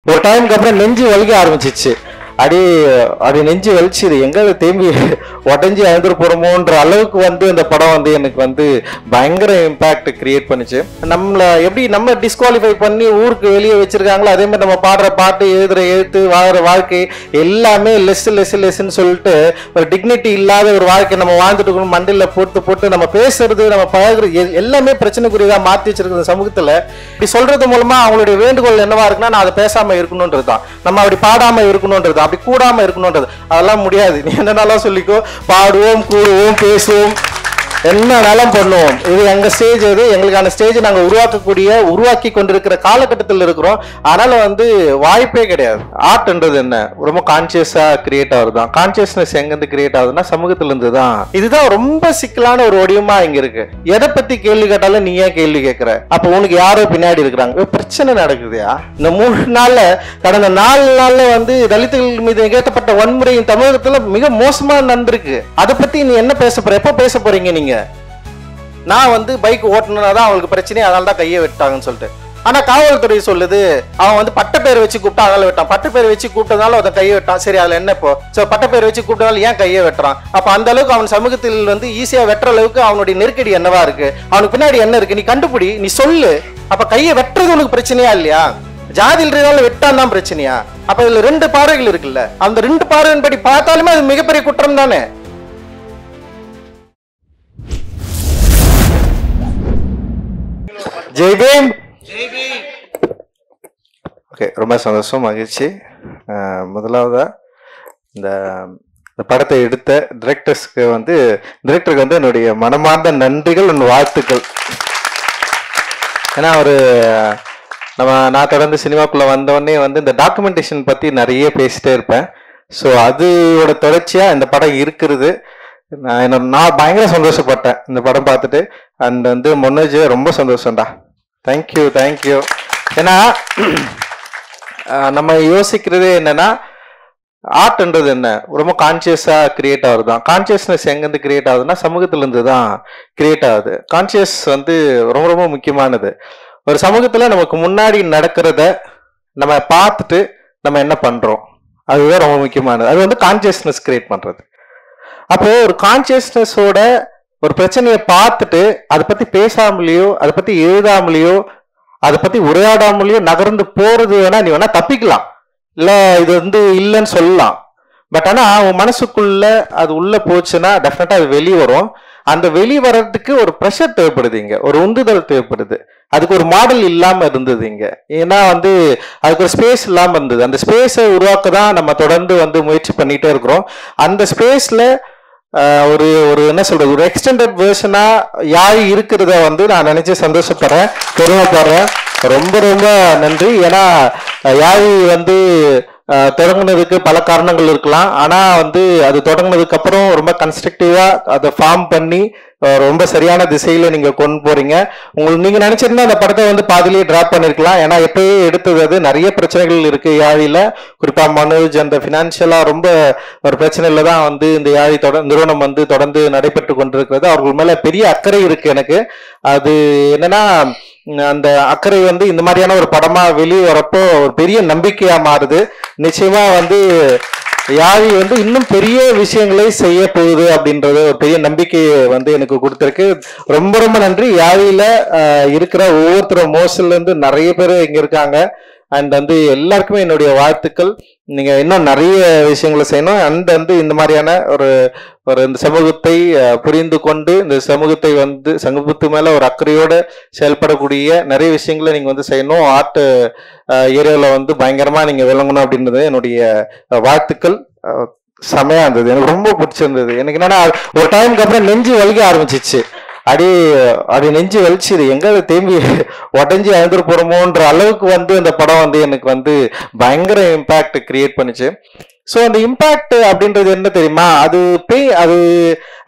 ஒரு டைமுக்கு அப்புறம் நெஞ்சு வலிக்க ஆரம்பிச்சிச்சு. அப்படி நெஞ்சு வலிச்சுது, எங்க தேம்பி உடஞ்சி அழுந்துட்டு போறோமோன்ற அளவுக்கு வந்து அந்த படம் வந்து எனக்கு வந்து பயங்கர இம்பாக்ட் கிரியேட் பண்ணுச்சு. நம்மள எப்படி நம்ம டிஸ்குவாலிஃபை பண்ணி ஊருக்கு வெளியே வச்சிருக்காங்களோ அதே மாதிரி நம்ம பாடுற பாட்டு, எழுதுற எழுத்து, வாழ்ற வாழ்க்கை எல்லாமே லெஸ்ன்னு சொல்லிட்டு ஒரு டிக்னிட்டி இல்லாத ஒரு வாழ்க்கை நம்ம வாழ்ந்துட்டு இருக்கணும். மண்டில போட்டு நம்ம பேசுறது, நம்ம பழகுறது எல்லாமே பிரச்சனைக்குரியதா மாத்தி வச்சிருக்கிற சமூகத்துல இப்படி சொல்றது மூலமா அவங்களுடைய வேண்டுகோள் என்னவா இருக்குன்னா, நான் அதை பேசாம இருக்கணும்ன்றதுதான், நம்ம அப்படி பாடாம இருக்கணும்ன்றது, அப்படி கூடாம இருக்கணும்ன்றது. அதெல்லாம் முடியாது. நீ என்னன்னாலும் சொல்லிக்கோ, பாடுவோம், கூடுவோம், பேசுவோம், என்னன்னாலும் பண்ணுவோம். இது எங்க ஸ்டேஜ், இது எங்களுக்கான ஸ்டேஜ் நாங்க உருவாக்கி கொண்டிருக்கிற காலகட்டத்தில் இருக்கிறோம். அதனால வந்து வாய்ப்பே கிடையாது. ஆர்ட்ன்றது என்ன, ரொம்ப கான்சியஸா கிரியேட் ஆகுதுதான். கான்சியஸ்னஸ் எங்கிருந்து கிரியேட் ஆகுதுன்னா சமூகத்துல இருந்து தான். இதுதான் ரொம்ப சிக்கலான ஒரு வடிவமா இங்க இருக்கு. எதை பத்தி கேள்வி கேட்டாலும் நீ ஏன் கேள்வி கேட்கிற, அப்ப உனக்கு யாரோ பின்னாடி இருக்கிறாங்க, பிரச்சனை நடக்குதுயா. இந்த 3 நாள்ல கடந்த 4 நாள்ல வந்து தலித்துகள் மீது நிகழ்த்தப்பட்ட வன்முறையின் தமிழகத்துல மிக மோசமா நடந்திருக்கு. அதை பத்தி நீ என்ன பேச போற, எப்ப பேச போறீங்க நீங்க? நான் வந்து பைக் ஓட்டுனாதான் அவங்களுக்கு பிரச்சனை, அதனால தான் கையை வெட்டாங்கன்னு சொல்லிட்டு. ஆனா காவல்துறை சொல்லுது அவன் வந்து பட்டப்பேர் வச்சு கூப்பிட்டா அதனால வெட்டான், பட்டப்பேர் வச்சு கூப்பிட்டதால அதை கையை வெட்டான். சரி, அதுல என்ன இப்போ? பட்டப்பேர் வச்சு கூப்பிட்டதால ஏன் கையை வெட்டுறான்? அப்ப அந்த அளவுக்கு அவன் சமூகத்தில் வந்து ஈஸியா வெட்டுற அளவுக்கு அவனுடைய நெருக்கடி என்னவா இருக்கு, அவனுக்கு பின்னாடி என்ன இருக்கு, நீ கண்டுபிடி, நீ சொல்லு. அப்ப கையை வெட்டுறது உனக்கு பிரச்சனையா இல்லையா? ஜாதியில் வெட்டான் தான் பிரச்சனையா? அப்ப இதுல 2 பார்வைகள் இருக்குல்ல, அந்த 2 பார்வையின் படி பார்த்தாலுமே அது மிகப்பெரிய குற்றம் தானே. ஜெய்பீம். ஓகே, ரொம்ப சந்தோஷம், மகிழ்ச்சி. முதலாவதா இந்த படத்தை எடுத்த டிரெக்டருக்கு வந்து என்னுடைய மனமார்ந்த நன்றிகள், வாழ்த்துக்கள். ஏன்னா நான் தொடர்ந்து சினிமாக்குள்ள வந்தவொடனே வந்து இந்த டாக்குமெண்டேஷன் பத்தி நிறைய பேசிட்டே இருப்பேன். ஸோ அதோட தொடர்ச்சியா இந்த படம் இருக்கிறது. நான் பயங்கர சந்தோஷப்பட்டேன் இந்த படம் பார்த்துட்டு. அண்ட் வந்து மனோஜ் ரொம்ப சந்தோஷம்டா, தேங்க்யூ. ஏன்னா நம்ம யோசிக்கிறதே என்னன்னா, ஆர்ட்ன்றது என்ன, ரொம்ப கான்சியஸா கிரியேட் ஆகுதுதான். கான்சியஸ்னஸ் எங்கிருந்து கிரியேட் ஆகுதுன்னா சமூகத்துல இருந்து தான் கிரியேட் ஆகுது. கான்சியஸ் வந்து ரொம்ப ரொம்ப முக்கியமானது. ஒரு சமூகத்துல நமக்கு முன்னாடி நடக்கிறத நம்ம பார்த்துட்டு நம்ம என்ன பண்றோம், அதுதான் ரொம்ப முக்கியமானது. அது வந்து கான்சியஸ்னஸ் கிரியேட் பண்றது. அப்போ ஒரு கான்சியஸ்னஸோட ஒரு பிரச்சனையை பார்த்துட்டு அதை பத்தி பேசாமலேயோ, அதை பத்தி எழுதாமலேயோ, அதை பத்தி உரையாடாமலேயோ நகர்ந்து போறது வேணா நீ வேணா தப்பிக்கலாம், இல்ல இது வந்து இல்லைன்னு சொல்லலாம். பட் ஆனா உன் மனசுக்குள்ள அது உள்ள போச்சுன்னா டெஃபினட்டா அது வெளியே வரும். அந்த வெளியே வர்றதுக்கு ஒரு ப்ரெஷர் தேவைப்படுது, ஒரு உந்துதல் தேவைப்படுது. அதுக்கு ஒரு மாடல் இல்லாம இருந்தது இங்க. ஏன்னா வந்து அதுக்கு ஒரு ஸ்பேஸ் இல்லாம இருந்தது. அந்த ஸ்பேஸை உருவாக்க தான் நம்ம தொடர்ந்து வந்து முயற்சி பண்ணிட்டே இருக்கிறோம். அந்த ஸ்பேஸ்ல ஒரு என்ன சொல்றது, ஒரு எக்ஸ்டெண்டட் வெர்ஷனா யாழ் இருக்கிறத வந்து நான் நினைச்சு சந்தோஷப்படுறேன், பெருமைப்படுறேன். ரொம்ப ரொம்ப நன்றி. ஏன்னா யாழ் வந்து தொடங்கினதுக்கு பல காரணங்கள் இருக்கலாம். ஆனா வந்து அது தொடங்கினதுக்கு அப்புறம் ரொம்ப கன்ஸ்ட்ரக்டிவா அதை ஃபார்ம் பண்ணி ரொம்ப சரியான திசையில நீங்க கொண்டு போறீங்க. நீங்க நினைச்சிருந்தா அந்த படத்தை வந்து பாதிலேயே டிராப் பண்ணிருக்கலாம். ஏன்னா எப்பயே எடுத்தது அது நிறைய பிரச்சனைகள் இருக்கு யாழில. குறிப்பா மனோஜ் அந்த பினான்சியலா ரொம்ப ஒரு பிரச்சனையில தான் வந்து இந்த யாழி நிறுவனம் வந்து தொடர்ந்து நடைபெற்று கொண்டிருக்கிறது. அவர்கள் மேல பெரிய அக்கறை இருக்கு எனக்கு. அது என்னன்னா, அந்த அக்கறை வந்து இந்த மாதிரியான ஒரு படமா வெளியே வரப்போ ஒரு பெரிய நம்பிக்கையா மாறுது. நிச்சயமா வந்து யாழி வந்து இன்னும் பெரிய விஷயங்களை செய்ய போகுது அப்படின்றது ஒரு பெரிய நம்பிக்கையை வந்து எனக்கு கொடுத்துருக்கு. ரொம்ப ரொம்ப நன்றி. யாழில இருக்கிற ஒவ்வொருத்தரும், மோசல்ல இருந்து நிறைய பேர் இங்க இருக்காங்க. அண்ட் வந்து எல்லாருக்குமே என்னுடைய வாழ்த்துக்கள். நீங்க இன்னும் நிறைய விஷயங்களை செய்யணும். அண்ட் வந்து இந்த மாதிரியான ஒரு இந்த சமூகத்தை புரிந்து கொண்டு இந்த சமூகத்தை வந்து சமூகத்து மேல ஒரு அக்கறையோட செயல்படக்கூடிய நிறைய விஷயங்களை நீங்க வந்து செய்யணும். ஆர்ட் ஏரியாவில் வந்து பயங்கரமா நீங்க விளங்கணும் அப்படின்றது என்னுடைய வாழ்த்துக்கள். செமையா இருந்தது, எனக்கு ரொம்ப பிடிச்சிருந்தது. எனக்கு என்னன்னா ஒரு டைமுக்கு அப்புறம் நெஞ்சு வலிக்க ஆரம்பிச்சிச்சு. அப்படி நெஞ்சு வலிச்சுது, எங்க தேம்பி உடஞ்சி அழுந்துட்டு போறோமோன்ற அளவுக்கு வந்து அந்த படம் வந்து எனக்கு வந்து பயங்கர இம்பாக்ட் கிரியேட் பண்ணுச்சு. ஸோ அந்த இம்பாக்ட் அப்படின்றது என்ன தெரியுமா,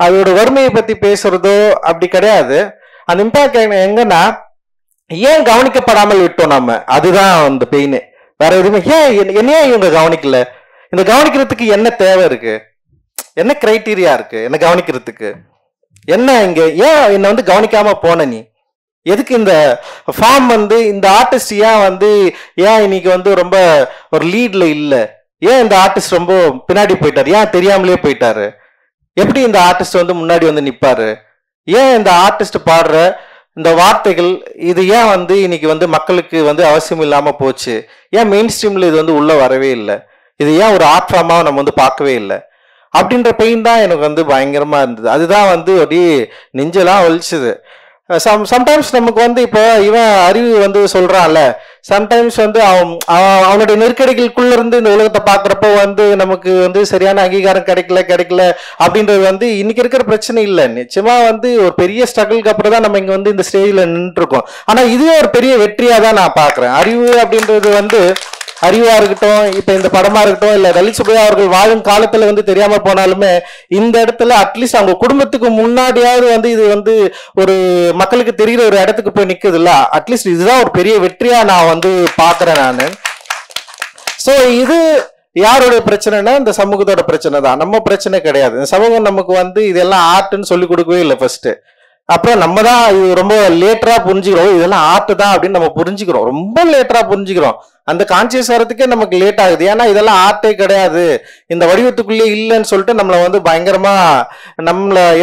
அதோட வறுமையை பத்தி பேசுறதோ அப்படி கிடையாது. அந்த இம்பாக்ட் எங்கன்னா, ஏன் கவனிக்கப்படாமல் விட்டோம் நம்ம, அதுதான் அந்த பெயின். வேற எதுவுமே ஏன் இவங்க கவனிக்கல, இந்த கவனிக்கிறதுக்கு என்ன தேவை இருக்கு, என்ன கிரைட்டீரியா இருக்கு என்ன கவனிக்கிறதுக்கு, என்ன இங்க ஏன் என்ன வந்து கவனிக்காம போன நீ, எதுக்கு இந்த ஃபார்ம் வந்து இந்த ஆர்டிஸ்ட் ஏன் இன்னைக்கு ரொம்ப ஒரு லீட்ல இல்ல? ஏன் இந்த ஆர்டிஸ்ட் ரொம்ப பின்னாடி போயிட்டாரு? ஏன் தெரியாமலே போயிட்டாரு? எப்படி இந்த ஆர்டிஸ்ட் முன்னாடி நிப்பாரு? ஏன் இந்த ஆர்டிஸ்ட் பாடுற இந்த வார்த்தைகள் இது ஏன் இன்னைக்கு மக்களுக்கு அவசியம் இல்லாம போச்சு? ஏன் மெயின் ஸ்ட்ரீம்ல இது உள்ள வரவே இல்லை? இது ஏன் ஒரு ஆர்ட் ஃபார்மாவை நம்ம பார்க்கவே இல்லை? அப்படின்ற பெயின் தான் எனக்கு பயங்கரமா இருந்தது. அதுதான் அப்படியே நெஞ்செல்லாம் வலிச்சுது. சம்டைம்ஸ் நமக்கு இப்போ இவன் அறிவு சொல்றான்ல, சம்டைம்ஸ் அவனுடைய நெருக்கடிகளுக்குள்ள இருந்து இந்த உலகத்தை பாக்குறப்போ நமக்கு சரியான அங்கீகாரம் கிடைக்கல அப்படின்றது இன்னைக்கு இருக்கிற பிரச்சனை இல்லை. நிச்சயமா ஒரு பெரிய ஸ்ட்ரகிளுக்கு அப்புறம் தான் நம்ம இங்க இந்த ஸ்டேஜ்ல நின்று இருக்கோம். ஆனா இதுவே ஒரு பெரிய வெற்றியா தான் நான் பாக்குறேன். அறிவு அப்படின்றது அறிவா இருக்கட்டும், இப்ப இந்த படமா இருக்கட்டும், இல்ல லலித் சுப்பையா அவர்கள் வாழும் காலத்துல தெரியாம போனாலுமே இந்த இடத்துல அட்லீஸ்ட் அவங்க குடும்பத்துக்கு முன்னாடியாவது இது ஒரு மக்களுக்கு தெரிகிற ஒரு இடத்துக்கு போய் நிக்குது இல்ல, அட்லீஸ்ட் இதுதான் ஒரு பெரிய வெற்றியா நான் பாக்குறேன் நானு. சோ இது யாருடைய பிரச்சனைனா இந்த சமூகத்தோட பிரச்சனை தான், நம்ம பிரச்சனை கிடையாது. இந்த சமூகம் நமக்கு இதெல்லாம் ஆர்ட்னு சொல்லி கொடுக்கவே இல்லை ஃபர்ஸ்ட். அப்புறம் நம்ம தான் இது ரொம்ப லேட்டரா புரிஞ்சுக்கிறோம், இதெல்லாம் ஆர்ட் தான் அப்படின்னு நம்ம புரிஞ்சுக்கிறோம், ரொம்ப லேட்டரா புரிஞ்சுக்கிறோம். அந்த கான்சியஸ் வரதுக்கே நமக்கு லேட் ஆகுது. ஏன்னா இதெல்லாம் ஆர்ட்டே கிடையாது, இந்த வடிவத்துக்குள்ளே இல்லைன்னு சொல்லிட்டு நம்மளை பயங்கரமா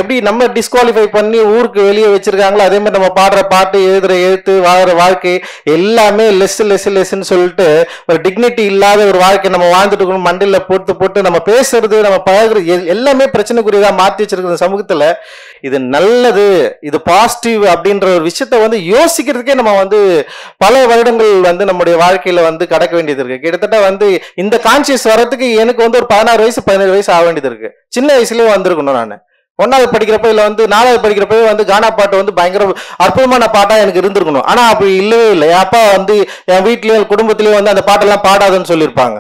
எப்படி நம்ம டிஸ்குவாலிஃபை பண்ணி ஊருக்கு வெளியே வச்சிருக்காங்களோ அதே மாதிரி நம்ம பாடுற பாட்டு, எழுதுற எழுத்து, வாழ்ற வாழ்க்கை எல்லாமே லெஸ்ன்னு சொல்லிட்டு ஒரு டிக்னிட்டி இல்லாத ஒரு வாழ்க்கை நம்ம வாழ்ந்துட்டு இருக்கணும். மண்டில போட்டு நம்ம பேசுறது, நம்ம பழகுறது எல்லாமே பிரச்சனைக்குரியதா மாத்தி வச்சிருக்கிற சமூகத்துல இது நல்லது, இது பாசிட்டிவ் அப்படின்ற ஒரு விஷயத்த யோசிக்கிறதுக்கே நம்ம பல வருடங்கள் நம்முடைய வாழ்க்கையில கடக்க வேண்டியது இருக்கு. கிட்டத்தட்ட இந்த கான்சியஸ் வரதுக்கு எனக்கு ஒரு 16 வயசு 17 வயசு ஆக வேண்டியது இருக்கு. சின்ன வயசுலயே வந்திருக்கணும். நான் 1வது படிக்கிறப்ப இல்ல 4வது படிக்கிறப்ப கானா பாட்டு பயங்கர அற்புதமான பாட்டா எனக்கு இருந்திருக்கணும். ஆனா அப்படி இல்லவே இல்லை. என் அப்பா என் வீட்லயும் குடும்பத்திலயும் அந்த பாட்டெல்லாம் பாடாதுன்னு சொல்லியிருப்பாங்க.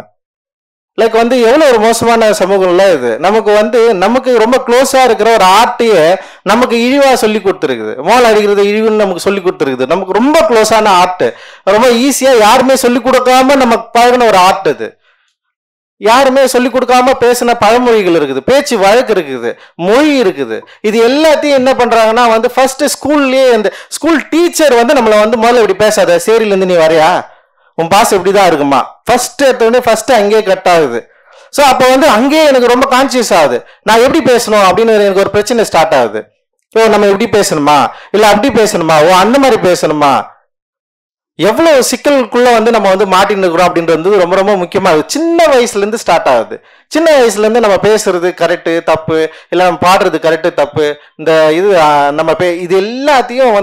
லைக் எவ்வளவு ஒரு மோசமான சமூகம்ல இது. நமக்கு ரொம்ப க்ளோஸா இருக்கிற ஒரு ஆர்ட்டையே நமக்கு இழிவா சொல்லி கொடுத்துருக்குது. மோல் அடிக்கிறது இழிவுன்னு நமக்கு சொல்லி கொடுத்துருக்குது. நமக்கு ரொம்ப க்ளோஸான ஆர்ட், ரொம்ப ஈஸியா யாருமே சொல்லி கொடுக்காம நமக்கு பழகின ஒரு ஆர்ட் இது. யாருமே சொல்லி கொடுக்காம பேசின பழமொழிகள் இருக்குது, பேச்சு வழக்கு இருக்குது, மொழி இருக்குது. இது எல்லாத்தையும் என்ன பண்றாங்கன்னா ஃபர்ஸ்ட் ஸ்கூல்லயே இந்த ஸ்கூல் டீச்சர் நம்மளை முதல்ல இப்படி பேசாத, சேரில இருந்து நீ வரையா, உன் பாஸ் எப்படிதான் இருக்குமா, ஃபர்ஸ்ட் அங்கேயே கட் ஆகுது. ஸோ அப்போ அங்கேயே எனக்கு ரொம்ப கான்சியஸ் ஆகுது, நான் எப்படி பேசணும் அப்படின்னு எனக்கு ஒரு பிரச்சனை ஸ்டார்ட் ஆகுது. ஓ நம்ம எப்படி பேசணுமா, இல்ல அப்படி பேசணுமா, ஓ அந்த மாதிரி பேசணுமா, எவ்வளவு சிக்கலுக்குள்ள நம்ம மாட்டின்னு இருக்கிறோம் அப்படின்றது ரொம்ப ரொம்ப முக்கியமா சின்ன வயசுல இருந்து ஸ்டார்ட் ஆகுது. சின்ன வயசுல இருந்து நம்ம பேசுறது கரெக்டு தப்பு, இல்ல நம்ம பாடுறது கரெக்டு தப்பு, இந்த இது நம்ம இது எல்லாத்தையும்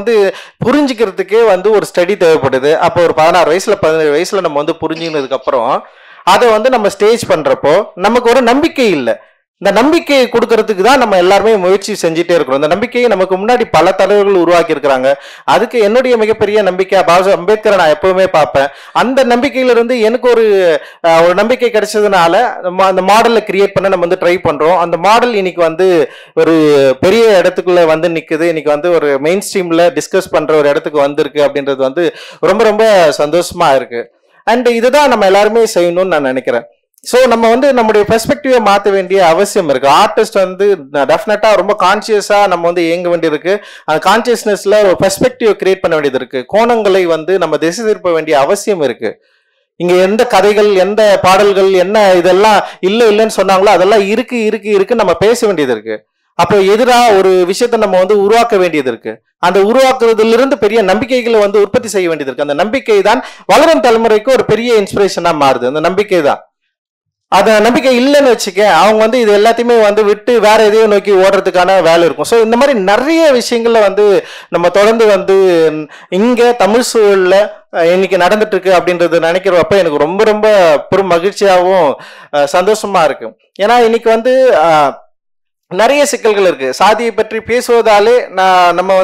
புரிஞ்சுக்கிறதுக்கே ஒரு ஸ்டடி தேவைப்படுது. அப்போ ஒரு 16 வயசுல 17 வயசுல நம்ம புரிஞ்சுக்கினதுக்கு அப்புறம் அதை நம்ம ஸ்டேஜ் பண்றப்போ நமக்கு ஒரு நம்பிக்கை இல்லை. இந்த நம்பிக்கையை கொடுக்கறதுக்கு தான் நம்ம எல்லாருமே முயற்சி செஞ்சுட்டே இருக்கிறோம். இந்த நம்பிக்கையை நமக்கு முன்னாடி பல தலைவர்கள் உருவாக்கி இருக்கிறாங்க. அதுக்கு என்னுடைய மிகப்பெரிய நம்பிக்கை பாபா அம்பேத்கரை நான் எப்பவுமே பார்ப்பேன். அந்த நம்பிக்கையிலிருந்து எனக்கு ஒரு நம்பிக்கை கிடைச்சதுனால அந்த மாடலை கிரியேட் பண்ண நம்ம ட்ரை பண்றோம். அந்த மாடல் இன்னைக்கு ஒரு பெரிய இடத்துக்குள்ள நிக்குது. இன்னைக்கு ஒரு மெயின் ஸ்ட்ரீம்ல டிஸ்கஸ் பண்ற ஒரு இடத்துக்கு வந்திருக்கு அப்படின்றது ரொம்ப ரொம்ப சந்தோஷமா இருக்கு. அண்ட் இதுதான் நம்ம எல்லாருமே செய்யணும்னு நான் நினைக்கிறேன். ஸோ நம்ம நம்முடைய பெர்ஸ்பெக்டிவை மாற்ற வேண்டிய அவசியம் இருக்கு. ஆர்டிஸ்ட் டெஃபினட்டா ரொம்ப கான்சியஸா நம்ம இயங்க வேண்டியிருக்கு. அந்த கான்சியஸ்னஸ்ல ஒரு பெர்ஸ்பெக்டிவ் கிரியேட் பண்ண வேண்டியது இருக்கு. கோணங்களை நம்ம திசை திருப்ப வேண்டிய அவசியம் இருக்கு. இங்க எந்த கதைகள், எந்த பாடல்கள், என்ன இதெல்லாம் இல்லைன்னு சொன்னாங்களோ அதெல்லாம் இருக்கு நம்ம பேச வேண்டியது இருக்கு. அப்போ எதிரா ஒரு விஷயத்த நம்ம உருவாக்க வேண்டியது இருக்கு. அந்த உருவாக்குறதுல இருந்து பெரிய நம்பிக்கைகளை உற்பத்தி செய்ய வேண்டியது இருக்கு. அந்த நம்பிக்கை தான் வளரும் தலைமுறைக்கு ஒரு பெரிய இன்ஸ்பிரேஷனா மாறுது. அந்த நம்பிக்கை தான். அந்த நம்பிக்கை இல்லைன்னு வச்சுக்க, அவங்க இது எல்லாத்தையுமே விட்டு வேற எதையும் நோக்கி ஓடுறதுக்கான வேலை இருக்கும். ஸோ இந்த மாதிரி நிறைய விஷயங்கள்ல நம்ம தொடர்ந்து இங்க தமிழ் சூழல்ல இன்னைக்கு நடந்துட்டு இருக்கு அப்படின்றது நினைக்கிறப்ப எனக்கு ரொம்ப ரொம்ப பெரும் மகிழ்ச்சியாகவும் சந்தோஷமா இருக்கு. ஏன்னா இன்னைக்கு நிறைய சிக்கல்கள் இருக்கு. சாதியை பற்றி பேசுவதாலே நம்ம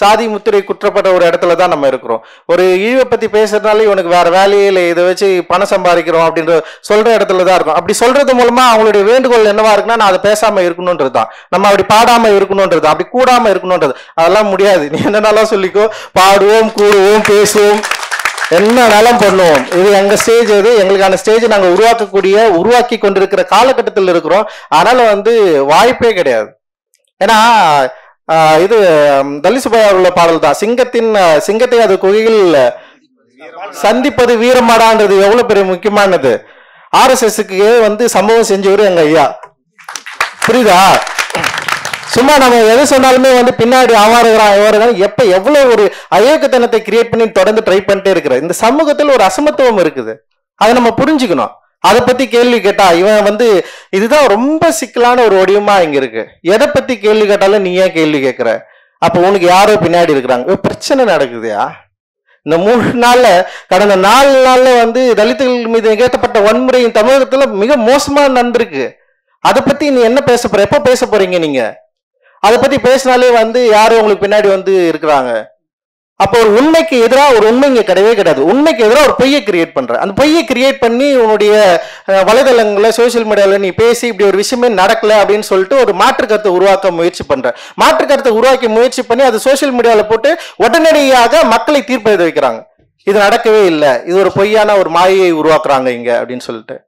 சாதி முத்திரை குற்றப்பட்ட ஒரு இடத்துல தான் நம்ம இருக்கிறோம். ஒரு இழிவை பத்தி பேசுறதுனாலே இவனுக்கு வேற வேலையே இல்லை, இதை வச்சு பணம் சம்பாதிக்கிறோம் அப்படின்ற சொல்ற இடத்துல தான் இருக்கும். அப்படி சொல்றது மூலமா அவங்களுடைய வேண்டுகோள் என்னவா இருக்குன்னா, நான் அதை பேசாம இருக்கணும்ன்றதுதான், நம்ம அப்படி பாடாம இருக்கணும்ன்றது, அப்படி கூடாம இருக்கணும்ன்றது. அதெல்லாம் முடியாது. நீ என்னன்னாலும் சொல்லிக்கோ, பாடுவோம், கூடுவோம், பேசுவோம், என்னன்னாலும் பண்ணுவோம். இது எங்க ஸ்டேஜ், இது எங்களுக்கான ஸ்டேஜ் நாங்க உருவாக்கி கொண்டிருக்கிற காலகட்டத்தில் இருக்கிறோம். அதனால வாய்ப்பே கிடையாது. ஏன்னா இது தலி சுப்பையா உள்ள பாடல் தான். சிங்கத்தை அது குகையில் சந்திப்பது வீரமாடான்றது எவ்வளவு பெரிய முக்கியமானது. RSSக்கு வந்து சம்பவம் செஞ்சவரு எங்க ஐயா. புரியுதா? சும்மா நம்ம எது சொன்னாலுமே வந்து பின்னாடி ஆவாருகிறான் எப்ப எவ்வளவு ஒரு அயோக்கியத்தனத்தை கிரியேட் பண்ணி தொடர்ந்து ட்ரை பண்ணிட்டே இருக்கிற. இந்த சமூகத்தில் ஒரு அசமத்துவம் இருக்குது, அதை நம்ம புரிஞ்சுக்கணும். அதை பத்தி கேள்வி கேட்டா இவன் வந்து இதுதான் ரொம்ப சிக்கலான ஒரு வடிவமா இங்க இருக்கு. எதை பத்தி கேள்வி கேட்டாலும் நீ ஏன் கேள்வி கேட்கிற? அப்ப உனக்கு யாரோ பின்னாடி இருக்கிறாங்க. பிரச்சனை நடக்குதுயா. இந்த 3 நாள்ல கடந்த 4 நாள்ல வந்து தலித்துகள் மீது நிகழ்த்தப்பட்ட வன்முறையின் தமிழகத்துல மிக மோசமா நடந்திருக்கு. அதை பத்தி நீ என்ன பேச போற? எப்ப பேச போறீங்க நீங்க? அதை பத்தி பேசினாலே வந்து யாரும் உங்களுக்கு பின்னாடி வந்து இருக்கிறாங்க. அப்போ ஒரு உண்மைக்கு எதிராக ஒரு உண்மை இங்க கிடையவே கிடையாது. உண்மைக்கு எதிராக ஒரு பொய்யை கிரியேட் பண்ற. அந்த பொய்யை கிரியேட் பண்ணி உன்னுடைய வலைதளங்கள்ல சோசியல் மீடியால நீ பேசி இப்படி ஒரு விஷயமே நடக்கல அப்படின்னு சொல்லிட்டு ஒரு மாற்று கருத்தை உருவாக்க முயற்சி பண்ற. மாற்று கருத்தை உருவாக்கி முயற்சி பண்ணி அது சோசியல் மீடியால போட்டு உடனடியாக மக்களை தீர்ப்பு எழுத வைக்கிறாங்க. இது நடக்கவே இல்லை, இது ஒரு பொய்யான ஒரு மாயை உருவாக்குறாங்க இங்க அப்படின்னு சொல்லிட்டு.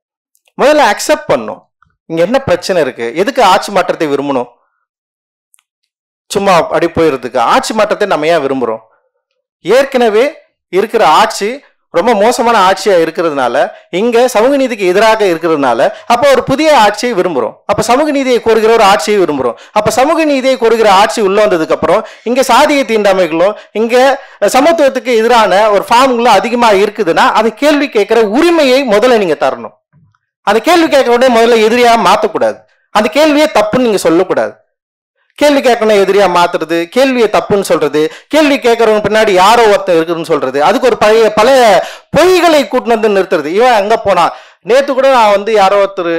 முதல்ல அக்செப்ட் பண்ணும் இங்க என்ன பிரச்சனை இருக்கு. எதுக்கு ஆட்சி மாற்றத்தை விரும்பணும்? சும்மா அப்படி போயிடுறதுக்கு. ஆட்சி மாற்றத்தை நம்ம ஏன் விரும்புறோம்? ஏற்கனவே இருக்கிற ஆட்சி ரொம்ப மோசமான ஆட்சியா இருக்கிறதுனால, இங்க சமூக நீதிக்கு எதிராக இருக்கிறதுனால அப்ப ஒரு புதிய ஆட்சியை விரும்புறோம். அப்ப சமூக நீதியை கோருகிற ஒரு ஆட்சியை விரும்புறோம். அப்ப சமூக நீதியை கோருகிற ஆட்சி உள்ள வந்ததுக்கு அப்புறம் இங்க சாதிய தீண்டாமைகளும் இங்க சமத்துவத்துக்கு எதிரான ஒரு ஃபார்ம்களும் அதிகமா இருக்குதுன்னா அதை கேள்வி கேட்கிற உரிமையை முதல்ல நீங்க தரணும். அந்த கேள்வி கேட்கறோட முதல்ல எதிரியா மாத்தக்கூடாது. அந்த கேள்வியே தப்புன்னு நீங்க சொல்லக்கூடாது. கேள்வி கேட்கணும் எதிரியா மாத்துறது, கேள்வியை தப்புன்னு சொல்றது, கேள்வி கேட்கறவங்க பின்னாடி யாரோ ஒருத்தர் இருக்குதுன்னு சொல்றது, அதுக்கு ஒரு பல பொய்களை கூட்டு வந்து நிறுத்துறது. இவன் அங்க போனா நேத்து கூட நான் வந்து யாரோ ஒருத்தர்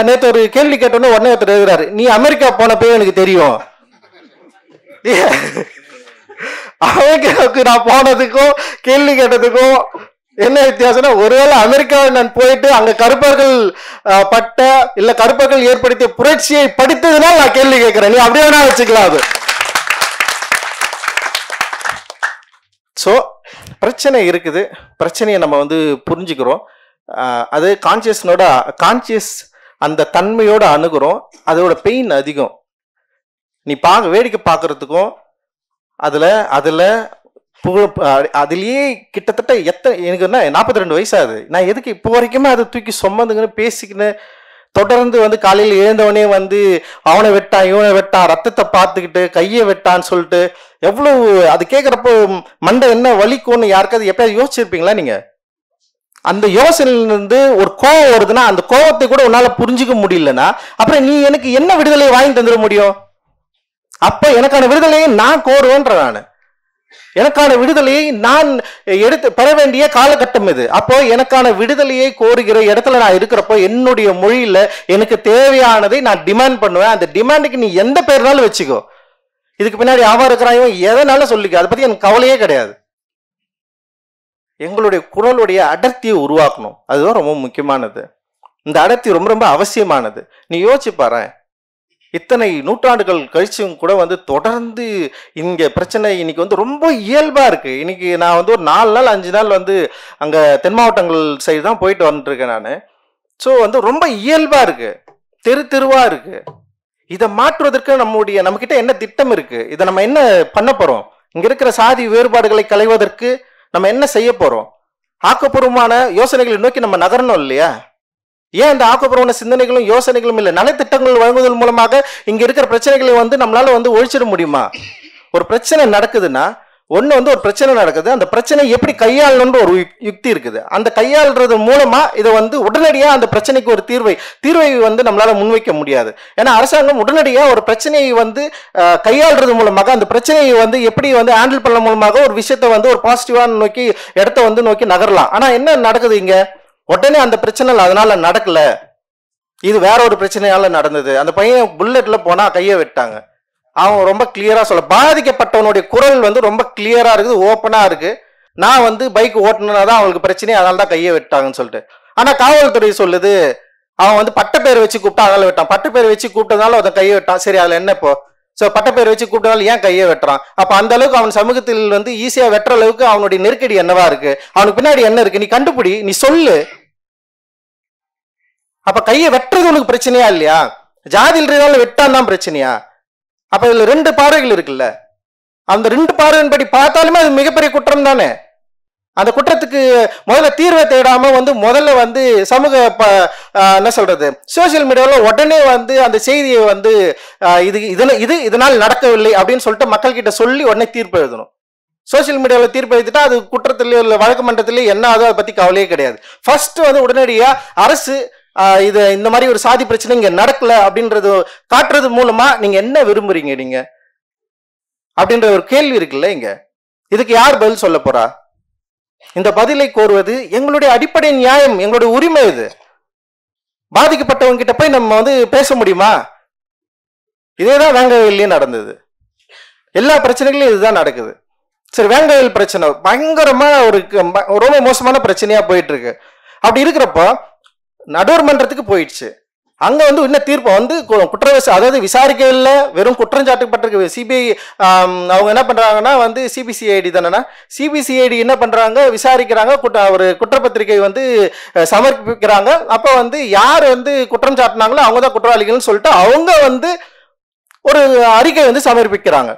நேத்து ஒரு கேள்வி கேட்டோன்னு உடனே ஒருத்தர் எழுதுறாரு, நீ அமெரிக்கா போனப்போ எனக்கு தெரியும். அமெரிக்காவுக்கு நான் போனதுக்கும் கேள்வி கேட்டதுக்கும் என்ன வித்தியாசம்னா, ஒருவேளை அமெரிக்காவில் நான் போயிட்டு அங்க கருப்பர்கள் பட்ட இல்ல கருப்பர்கள் ஏற்படுத்திய புரட்சியை படித்ததுனால் நான் கேள்வி கேட்கிறேன். நீ அப்படியே வேணா வச்சுக்கலாம். அது சோ பிரச்சனை இருக்குது. பிரச்சனையை நம்ம வந்து புரிஞ்சுக்கிறோம். அது கான்சியஸ் அந்த தன்மையோட அணுகிறோம். அதோட பெயின் அதிகம். நீ வேடிக்கை பார்க்கறதுக்கும் அதுல அதுலயே கிட்டத்தட்ட எனக்கு என்ன 42 வயசாகுது. நான் எதுக்கு இப்போ வரைக்குமே அதை தூக்கி சொம்மந்துங்கன்னு பேசிக்கின்னு தொடர்ந்து வந்து காலையில் எழுந்தவனே வந்து அவனை வெட்டான் இவனை வெட்டான் ரத்தத்தை பார்த்துக்கிட்டு கையை வெட்டான்னு சொல்லிட்டு எவ்வளவு அது கேட்குறப்போ மண்டை என்ன வலிக்கும்னு யாருக்காவது எப்பயாவது யோசிச்சிருப்பீங்களா நீங்க? அந்த யோசனையிலிருந்து ஒரு கோவம் வருதுன்னா அந்த கோவத்தை கூட உன்னால புரிஞ்சுக்க முடியலன்னா அப்புறம் நீ எனக்கு என்ன விடுதலை வாங்கி தந்துட முடியும்? அப்ப எனக்கான விடுதலையை நான் கோருவேன்ற. எனக்கான விடுதலையை நான் பெற வேண்டிய காலகட்டம் இது. அப்போ எனக்கான விடுதலையை கோருகிற இடத்துல நான் இருக்கிறப்போ என்னுடைய மொழியில எனக்கு தேவையானதை நான் டிமாண்ட் பண்ணுவேன். அந்த டிமாண்டுக்கு நீ எந்த பேர்னாலும் வச்சுக்கோ. இதுக்கு பின்னாடி ஆவா இருக்கிறாயோ எதனால சொல்லிக்க, அதை பத்தி எனக்கு கவலையே கிடையாது. எங்களுடைய குரலுடைய அடர்த்தியை உருவாக்கணும். அதுதான் ரொம்ப முக்கியமானது. இந்த அடர்த்தி ரொம்ப ரொம்ப அவசியமானது. நீ யோசிச்சு பாரு, இத்தனை நூற்றாண்டுகள் கழிச்சும் கூட வந்து தொடர்ந்து இங்க பிரச்சனை இன்னைக்கு வந்து ரொம்ப இயல்பா இருக்கு. இன்னைக்கு நான் வந்து ஒரு 4 நாள் 5 நாள் வந்து அங்க தென் மாவட்டங்கள் சைடு தான் போயிட்டு வந்துருக்கேன் நான். ஸோ வந்து ரொம்ப இயல்பா இருக்கு, தெருவா இருக்கு. இதை மாற்றுவதற்கு நம்மகிட்ட என்ன திட்டம் இருக்கு? இதை நம்ம என்ன பண்ண போறோம்? இங்க இருக்கிற சாதி வேறுபாடுகளை களைவதற்கு நம்ம என்ன செய்ய போறோம்? ஆக்கப்பூர்வமான யோசனைகளை நோக்கி நம்ம நகரணும் இல்லையா? ஏன் இந்த ஆக்கப்பூர்வமான சிந்தனைகளும் யோசனைகளும் இல்லை? நலத்திட்டங்கள் வழங்குவதன் மூலமாக இங்க இருக்கிற பிரச்சனைகளை வந்து நம்மளால வந்து ஒழிச்சிட முடியுமா? ஒரு பிரச்சனை நடக்குதுன்னா ஒரு பிரச்சனை நடக்குது, அந்த பிரச்சனை எப்படி கையாளணும்னு ஒரு யுக்தி இருக்குது. அந்த கையாளுறது மூலமா இதை வந்து உடனடியா அந்த பிரச்சனைக்கு ஒரு தீர்வை வந்து நம்மளால முன்வைக்க முடியாது. ஏன்னா அரசாங்கம் உடனடியா ஒரு பிரச்சனையை வந்து கையாளுறது மூலமாக அந்த பிரச்சனையை வந்து எப்படி வந்து ஹேண்டில் பண்ண மூலமாக ஒரு விஷயத்தை வந்து ஒரு பாசிட்டிவான இடத்த வந்து நோக்கி நகரலாம். ஆனா என்ன நடக்குது இங்க? உடனே அந்த பிரச்சனை அதனால நடக்கல, இது வேற ஒரு பிரச்சனையால நடந்தது. அந்த பையன் புல்லட்ல போனா கையை வெட்டாங்க. அவன் ரொம்ப கிளியரா சொல்ல, பாதிக்கப்பட்டவனுடைய குரல் வந்து ரொம்ப கிளியரா இருக்குது, ஓப்பனா இருக்கு. நான் வந்து பைக் ஓட்டணும்னாதான் அவங்களுக்கு பிரச்சனை, அதனால தான் கையை வெட்டாங்கன்னு சொல்லிட்டு. ஆனா காவல்துறை சொல்லுது அவன் வந்து பட்டப்பேர் வச்சு கூப்பிட்டா அதனால வெட்டான், பட்டப்பேர் வச்சு கூப்பிட்டதுனால அவன் கையை வெட்டான். சரி, அதுல என்ன இப்போ? சோ பட்டப்பேர் வச்சு கூப்பிட்டதால ஏன் கையை வெட்டுறான்? அப்ப அந்த அளவுக்கு அவன் சமூகத்தில் வந்து ஈஸியா வெட்டுற அளவுக்கு அவனுடைய நெருக்கடி என்னவா இருக்கு? அவனுக்கு பின்னாடி என்ன இருக்கு? நீ கண்டுபிடி, நீ சொல்லு. அப்ப கையை வெட்டுறது உனக்கு பிரச்சனையா இல்லையா? ஜாதியில வெட்டான் தான் பிரச்சனையா? அப்ப இதுல 2 பார்வைகள் இருக்குல்ல, அந்த 2 பார்வையின்படி பார்த்தாலுமே அது மிகப்பெரிய குற்றம் தானே. அந்த குற்றத்துக்கு முதல்ல தீர்வை தேடாம முதல்ல சமூக என்ன சொல்றது, சோசியல் மீடியாவில் உடனே அந்த செய்தியை இதனால் நடக்கவில்லை அப்படின்னு சொல்லிட்டு மக்கள் கிட்ட சொல்லி உடனே தீர்ப்பு எழுதணும். சோசியல் மீடியாவில் தீர்ப்பு எழுதிட்டா அது குற்றத்திலேயோ இல்லை வழக்கு மன்றத்திலேயோ என்ன ஆகுதோ அதை பத்தி கவலையே கிடையாது. ஃபர்ஸ்ட் உடனடியா அரசு இது இந்த மாதிரி ஒரு சாதி பிரச்சனை இங்க நடக்கல அப்படின்றது காட்டுறது மூலமா நீங்க என்ன விரும்புறீங்க நீங்க அப்படின்ற ஒரு கேள்வி இருக்குல்ல. இங்க இதுக்கு யார் பதில் சொல்ல போறா? இந்த பதிலை கோருவது எங்களுடைய அடிப்படை நியாயம், எங்களுடைய உரிமை. இது பாதிக்கப்பட்டவங்க கிட்ட போய் நம்ம பேச முடியுமா? இதேதான் வேங்கவேல்லையும் நடந்தது. எல்லா பிரச்சனைகளும் இதுதான் நடக்குது. சரி, வேங்கவேல் பிரச்சனை பயங்கரமா ரொம்ப மோசமான பிரச்சனையா போயிட்டு இருக்கு. அப்படி இருக்கிறப்போ நடுவர் மன்றத்துக்கு போயிடுச்சு. அங்க இன்னும் தீர்ப்பு அதாவது விசாரிக்கல, வெறும் குற்றம் சாட்டப்பட்டிருக்கு. சிபிஐ அவங்க என்ன பண்றாங்கன்னா சிபிசிஐடி தானே, சிபிசிஐடி என்ன பண்றாங்க, விசாரிக்கிறாங்க, ஒரு குற்றப்பத்திரிகை சமர்ப்பிக்கிறாங்க. அப்ப யார் குற்றம் சாட்டினாங்களோ அவங்க தான் குற்றவாளிகள்னு சொல்லிட்டு அவங்க ஒரு அறிக்கை சமர்ப்பிக்கிறாங்க.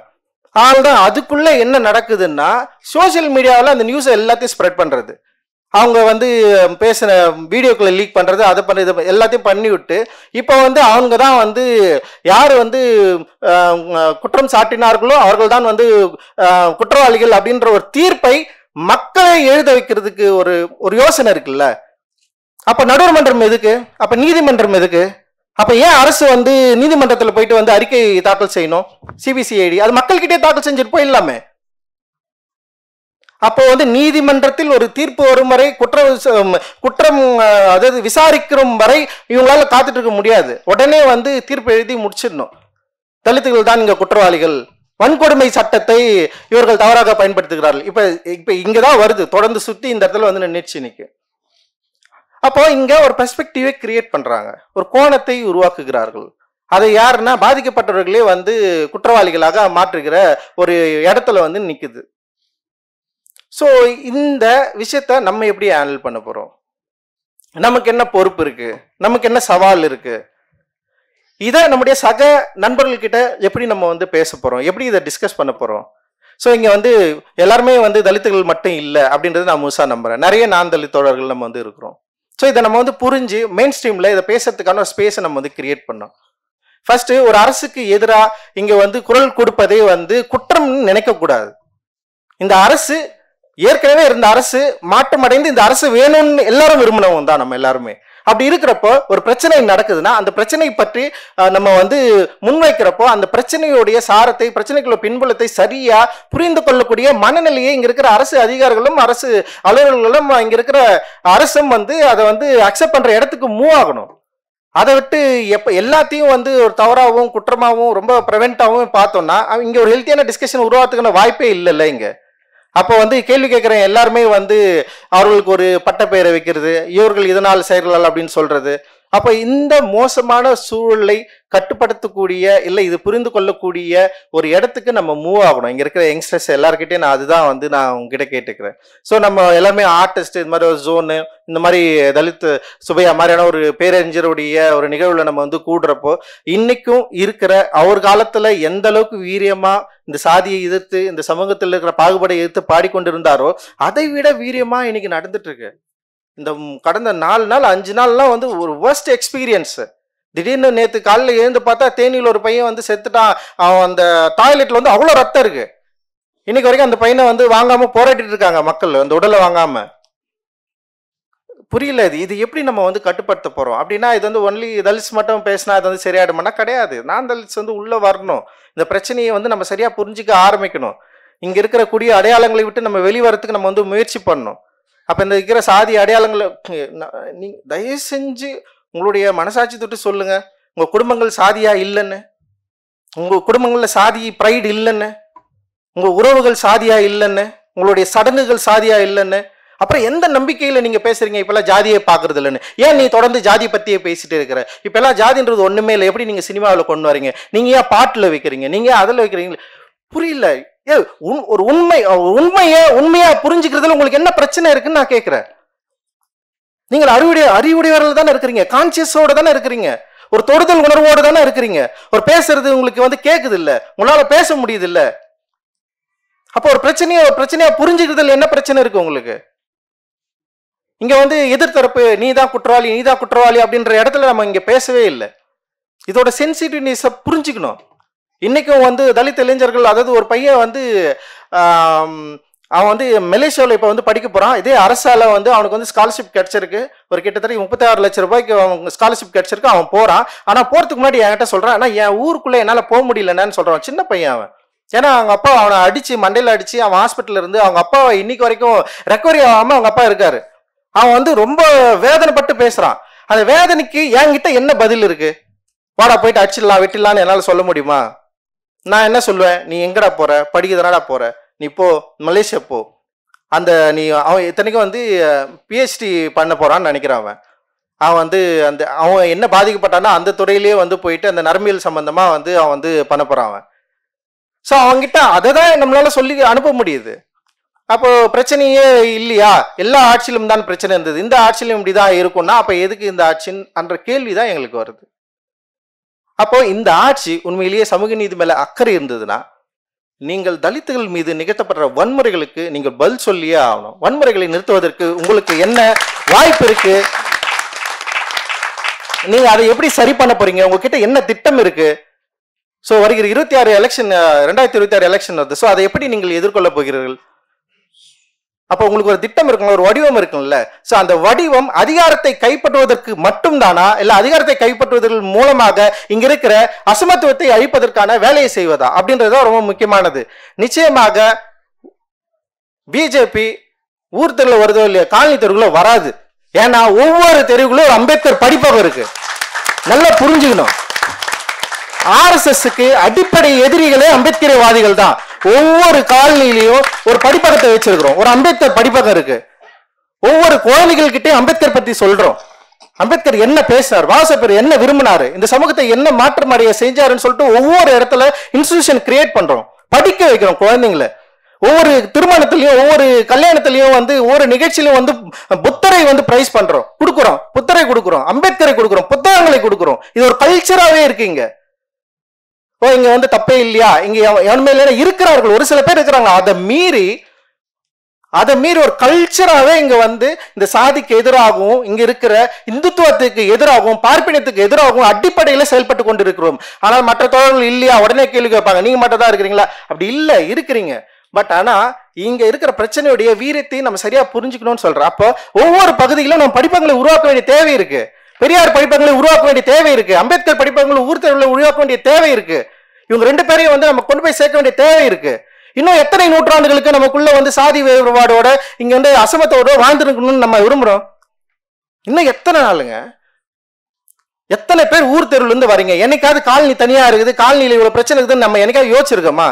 ஆனால் அதுக்குள்ள என்ன நடக்குதுன்னா, சோசியல் மீடியாவில் அந்த நியூஸை எல்லாத்தையும் ஸ்ப்ரெட் பண்றது, அவங்க பேசின வீடியோக்களை லீக் பண்றது, அதை பண்றது எல்லாத்தையும் பண்ணி விட்டு இப்போ அவங்க தான் யார் குற்றம் சாட்டினார்களோ அவர்கள் தான் குற்றவாளிகள் அப்படின்ற ஒரு தீர்ப்பை மக்களை எழுத வைக்கிறதுக்கு ஒரு யோசனை இருக்குல்ல. அப்ப நடுவர் மன்றம் எதுக்கு? அப்ப நீதிமன்றம் எதுக்கு? அப்ப ஏன் அரசு நீதிமன்றத்தில் போயிட்டு அறிக்கை தாக்கல் செய்யணும்? சிபிசிஐடி அது மக்கள்கிட்டே தாக்கல் செஞ்சுட்டு போயிடலாமே. அப்போ நீதிமன்றத்தில் ஒரு தீர்ப்பு வரும் வரை குற்றம் அதாவது விசாரிக்கிற வரை இவங்களால காத்துட்டு இருக்க முடியாது. உடனே தீர்ப்பு எழுதி முடிச்சிடணும். தலித்துகள் தான் இங்க குற்றவாளிகள், வன்கொடுமை சட்டத்தை இவர்கள் தவறாக பயன்படுத்துகிறார்கள். இப்ப இங்கதான் வருது, தொடர்ந்து சுத்தி இந்த இடத்துல நின்னுச்சு இன்னைக்கு. அப்போ இங்க ஒரு பெர்ஸ்பெக்டிவை கிரியேட் பண்றாங்க, ஒரு கோணத்தை உருவாக்குகிறார்கள். அதை யாருன்னா பாதிக்கப்பட்டவர்களே குற்றவாளிகளாக மாற்றுகிற ஒரு இடத்துல நிக்குது. ஸோ இந்த விஷயத்த நம்ம எப்படி ஹேண்டில் பண்ண போறோம்? நமக்கு என்ன பொறுப்பு இருக்கு? நமக்கு என்ன சவால் இருக்கு? இதை நம்முடைய சக நண்பர்கள்கிட்ட எப்படி நம்ம பேச போறோம்? எப்படி இதை டிஸ்கஸ் பண்ண போறோம்? ஸோ இங்க எல்லாருமே தலித்துகள் மட்டும் இல்லை அப்படின்றது நான் முழுசா நம்புறேன். நிறைய நான் தலித் தோழர்கள் நம்ம இருக்கிறோம். ஸோ இதை நம்ம புரிஞ்சு மெயின் ஸ்ட்ரீம்ல இதை பேசுறதுக்கான ஒரு ஸ்பேஸை நம்ம கிரியேட் பண்ணோம். ஃபர்ஸ்ட் ஒரு அரசுக்கு எதிராக இங்க குரல் கொடுப்பதே குற்றம் நினைக்க கூடாது. இந்த அரசு ஏற்கனவே இருந்த அரசு மாற்றமடைந்து இந்த அரசு வேணும்னு எல்லாரும் விரும்பினவங்க தான் நம்ம எல்லாருமே. அப்படி இருக்கிறப்போ ஒரு பிரச்சனை நடக்குதுன்னா அந்த பிரச்சனை பற்றி நம்ம முன்வைக்கிறப்போ அந்த பிரச்சனையுடைய சாரத்தை, பிரச்சனைக்குள்ள பின்புலத்தை சரியா புரிந்து கொள்ளக்கூடிய மனநிலையை இங்க இருக்கிற அரசு அதிகாரிகளும் அரசு அலுவலர்களும் இங்க இருக்கிற அரசும் அதை அக்செப்ட் பண்ற இடத்துக்கு மூவ் ஆகணும். அதை விட்டு எல்லாத்தையும் ஒரு தவறாகவும் குற்றமாகவும் ரொம்ப ப்ரிவென்டாகவும் பார்த்தோம்னா இங்க ஒரு ஹெல்த்தியான டிஸ்கஷன் உருவாக்குறதுக்கான வாய்ப்பே இல்லைல்ல. இங்க அப்போ கேள்வி கேட்குறேன் எல்லாருமே அவர்களுக்கு ஒரு பட்டப்பெயரை வைக்கிறது, இவர்கள் இதனால் செயல்கள் அப்படின்னு சொல்றது. அப்ப இந்த மோசமான சூழலை கட்டுப்படுத்தக்கூடிய இல்லை இது புரிந்து கொள்ளக்கூடிய ஒரு இடத்துக்கு நம்ம மூவ் ஆகணும். இங்க இருக்கிற யங்ஸ்டர்ஸ் எல்லாருக்கிட்டே நான் அதுதான் நான் உங்ககிட்ட கேட்டுக்கிறேன். ஸோ நம்ம எல்லாருமே ஆர்டிஸ்ட், இது மாதிரி ஒரு ஜோனு, இந்த மாதிரி தலித் சுபையா மாதிரியான ஒரு பேரறிஞருடைய ஒரு நிகழ்வுல நம்ம கூடுறப்போ இன்னைக்கும் இருக்கிற அவர் காலத்துல எந்த அளவுக்கு வீரியமா இந்த சாதியை எதிர்த்து இந்த சமூகத்தில் இருக்கிற பாகுபாடை எதிர்த்து பாடிக்கொண்டிருந்தாரோ அதை விட வீரியமா இன்னைக்கு நடந்துட்டு இருக்கு. இந்த கடந்த 4 நாள் 5 நாள்லாம் ஒரு worst எக்ஸ்பீரியன்ஸ். திடீர்னு நேற்று காலையில் எழுந்து பார்த்தா தேனியில் ஒரு பையன் செத்துட்டான். அவன் அந்த டாய்லெட்ல அவ்வளோ ரத்தம் இருக்கு. இன்னைக்கு வரைக்கும் அந்த பையனை வாங்காம போராடிட்டு இருக்காங்க மக்கள், அந்த உடலை வாங்காம. புரியல இது எப்படி நம்ம கட்டுப்படுத்த போறோம் அப்படின்னா இது ஒன்லி தலித்ஸ் மட்டும் பேசினா அது சரியாயிடுமானா கிடையாது. நான் தலித்ஸ் உள்ள வரணும். இந்த பிரச்சனையை நம்ம சரியா புரிஞ்சுக்க ஆரம்பிக்கணும். இங்க இருக்கிற கூடிய அடையாளங்களை விட்டு நம்ம வெளிவரத்துக்கு நம்ம முயற்சி பண்ணணும். அப்ப இந்த இருக்கிற சாதி அடையாளங்களை நீங்க தயவு செஞ்சு உங்களுடைய மனசாட்சி தொட்டு சொல்லுங்க. உங்க குடும்பங்கள் சாதியா இல்லைன்னு, உங்க குடும்பங்கள்ல சாதி ப்ரைடு இல்லைன்னு, உங்க உறவுகள் சாதியா இல்லைன்னு, உங்களுடைய சடங்குகள் சாதியா இல்லைன்னு, அப்புறம் எந்த நம்பிக்கையில நீங்க பேசுறீங்க? இப்பெல்லாம் ஜாதியை பாக்குறது இல்லைன்னு. ஏன் நீ தொடர்ந்து ஜாதி பத்தியே பேசிட்டு இருக்கிற? இப்பெல்லாம் ஜாதின்றது ஒண்ணுமே இல்லை. எப்படி நீங்க சினிமாவில் கொண்டு வரீங்க? நீங்க ஏன் பாட்டுல வைக்கிறீங்க? நீங்க அதில் வைக்கிறீங்க? புரியல. ஒரு உண்மையா புரிஞ்சுக்கிறதுல உங்களுக்கு என்ன பிரச்சனை இருக்குன்னு நான் கேட்கிறேன். நீங்கள் அறிவுடையவர்கள் தானே இருக்கிறீங்க, கான்சியஸோட தானே இருக்கிறீங்க. ஒரு தொடுதல் உணர்வோடு தானே இருக்கிறீங்க. ஒரு பேசுறது உங்களுக்கு வந்து கேட்குது இல்ல, உங்களால பேச முடியுது இல்ல. அப்போ ஒரு பிரச்சனையா புரிஞ்சுக்கிறதுல என்ன பிரச்சனை இருக்கு உங்களுக்கு? இங்க வந்து எதிர்த்தரப்பு நீதான் குற்றவாளி அப்படின்ற இடத்துல நம்ம இங்க பேசவே இல்லை. இதோட சென்சிட்டிவ்னஸை புரிஞ்சுக்கணும். இன்னைக்கும் வந்து தலித் இளைஞர்கள், அதாவது ஒரு பையன் வந்து அவன் வந்து மலேசியாவில் இப்போ வந்து படிக்க போகிறான். இதே அரசால வந்து அவனுக்கு வந்து ஸ்காலர்ஷிப் கிடைச்சிருக்கு. ஒரு கிட்டத்தட்ட 36 லட்சம் ரூபாய்க்கு அவன் ஸ்காலர்ஷிப் கிடைச்சிருக்கு. அவன் போகிறான். ஆனால் போகிறதுக்கு முன்னாடி என்கிட்ட சொல்கிறான், ஆனால் என் ஊருக்குள்ளே என்னால் போக முடியலன்னு சொல்கிறான். சின்ன பையன் அவன். ஏன்னா அவங்க அப்பா அவனை அடித்து மண்டையில் அடித்து அவன் ஹாஸ்பிட்டலில் இருந்து அவங்க அப்பாவை இன்னைக்கு வரைக்கும் ரெக்கவரி ஆகாமல் அவங்க அப்பா இருக்காரு. அவன் வந்து ரொம்ப வேதனைப்பட்டு பேசுகிறான். அந்த வேதனைக்கு என்கிட்ட என்ன பதில் இருக்கு? வாடா போயிட்டு அடிச்சிடலாம் வெட்டிடலான்னு என்னால் சொல்ல முடியுமா? நான் என்ன சொல்லுவேன்? நீ எங்கடா போற? படிக்கிறதுனாடா போற? நீ போ, மலேசியா போ. அந்த நீ அவன் இத்தனைக்கும் வந்து பிஹெச்டி பண்ண போறான்னு நினைக்கிறான். அவன் வந்து அவன் என்ன பாதிக்கப்பட்டான்னா அந்த துறையிலேயே வந்து போயிட்டு அந்த நரம்பியல் சம்பந்தமா வந்து அவன் வந்து பண்ண போறான் அவன். ஸோ அவன்கிட்ட அதை தான் நம்மளால சொல்லி அனுப்ப முடியுது. அப்போ பிரச்சனையே இல்லையா? எல்லா ஆட்சியிலும் தான் பிரச்சனை இருந்தது, இந்த ஆட்சியிலும் இப்படிதான் இருக்கும்னா அப்ப எதுக்கு இந்த ஆட்சின்ற கேள்விதான் எங்களுக்கு வருது. அப்போ இந்த ஆட்சி உண்மையிலேயே சமூக நீதி மேல அக்கறை இருந்ததுன்னா நீங்கள் தலித்துகள் மீது நிகழ்த்தப்படுற வன்முறைகளுக்கு நீங்கள் பதில் சொல்லியே ஆகணும். வன்முறைகளை நிறுத்துவதற்கு உங்களுக்கு என்ன வாய்ப்பு இருக்கு? நீங்க அதை எப்படி சரி பண்ண போறீங்க? உங்ககிட்ட என்ன திட்டம் இருக்கு? ஸோ வருகிற 2026 எலெக்ஷன் வருது. ஸோ அதை எப்படி நீங்கள் எதிர்கொள்ள போகிறீர்கள்? அப்போ உங்களுக்கு ஒரு திட்டம் இருக்குங்களா, ஒரு வடிவம் இருக்கும்ல. ஸோ அந்த வடிவம் அதிகாரத்தை கைப்பற்றுவதற்கு மட்டும்தானா, இல்லை அதிகாரத்தை கைப்பற்றுவதன் மூலமாக இங்க இருக்கிற அசமத்துவத்தை அழிப்பதற்கான வேலையை செய்வதா அப்படின்றது ரொம்ப முக்கியமானது. நிச்சயமாக பிஜேபி ஊர் தெருவில் வருதோ இல்லையா, காலனி தெருவுல வராது. ஏன்னா ஒவ்வொரு தெருவுகளும் ஒரு அம்பேத்கர் படிப்பகம் இருக்கு. நல்லா புரிஞ்சுக்கணும். RSSக்கு அடிப்படை எதிரிகளே அம்பேத்கரவாதிகள் தான். ஒவ்வொரு காலனிலையும் ஒரு படிப்பகத்தை வச்சிருக்கிறோம், ஒரு அம்பேத்கர் படிப்பகம் இருக்கு. ஒவ்வொரு குழந்தைகள் கிட்டே அம்பேத்கர் பத்தி சொல்றோம். அம்பேத்கர் என்ன பேசினார், வாசப்பர் என்ன விரும்பினாரு, இந்த சமூகத்தை என்ன மாற்றம் அடைய செஞ்சாருன்னு சொல்லிட்டு ஒவ்வொரு இடத்துல இன்ஸ்டிடியூஷன் கிரியேட் பண்றோம், படிக்க வைக்கிறோம் குழந்தைங்களை. ஒவ்வொரு திருமணத்திலையும் ஒவ்வொரு கல்யாணத்திலையும் வந்து ஒவ்வொரு நிகழ்ச்சியிலும் வந்து புத்தரை வந்து பிரைஸ் பண்றோம், கொடுக்குறோம், புத்தரை கொடுக்குறோம், அம்பேத்கரை கொடுக்குறோம், புத்தகங்களை கொடுக்குறோம். இது ஒரு கல்ச்சராகவே இருக்கு இங்க. இங்க வந்து தப்பே இல்லையா? இங்க எவனுமே இருக்கிறார்கள், ஒரு சில பேர் இருக்கிறாங்க. அதை மீறி ஒரு கல்ச்சராகவே இங்க வந்து இந்த சாதிக்கு எதிராகவும் இங்க இருக்கிற இந்துத்துவத்துக்கு எதிராகவும் பார்ப்பினத்துக்கு எதிராகவும் அடிப்படையில செயல்பட்டு கொண்டு இருக்கிறோம். ஆனால் மற்ற தோழர்கள் இல்லையா, உடனே கேள்வி கேட்பாங்க, நீங்க மட்டும் தான் இருக்கிறீங்களா? அப்படி இல்ல, இருக்கிறீங்க. பட் ஆனா இங்க இருக்கிற பிரச்சனையுடைய வீரத்தை நம்ம சரியா புரிஞ்சுக்கணும்னு சொல்றோம். அப்போ ஒவ்வொரு பகுதியிலும் நம்ம படிப்பங்களை உருவாக்க வேண்டிய தேவை இருக்கு. பெரியார் படிப்பங்களை உருவாக்க வேண்டிய தேவை இருக்கு. அம்பேத்கர் படிப்பங்களை ஊர் தெருவில் உருவாக்க வேண்டிய தேவை இருக்கு. இவங்க ரெண்டு பேரையும் வந்து நம்ம கொண்டு போய் சேர்க்க வேண்டிய தேவை இருக்கு. இன்னும் எத்தனை நூற்றாண்டுகளுக்கு நமக்குள்ள வந்து சாதி வேறுபாடோட இங்க வந்து அசமத்தோட வாழ்ந்துருக்கணும்னு நம்ம விரும்புறோம்? இன்னும் எத்தனை நாளுங்க? எத்தனை பேர் ஊர் தெருவுல இருந்து வரீங்க? என்னைக்காவது காலனி தனியா இருக்குது, காலனியில இவ்வளவு பிரச்சனை இருக்குதுன்னு நம்ம என்னைக்காவது யோசிச்சிருக்கோமா?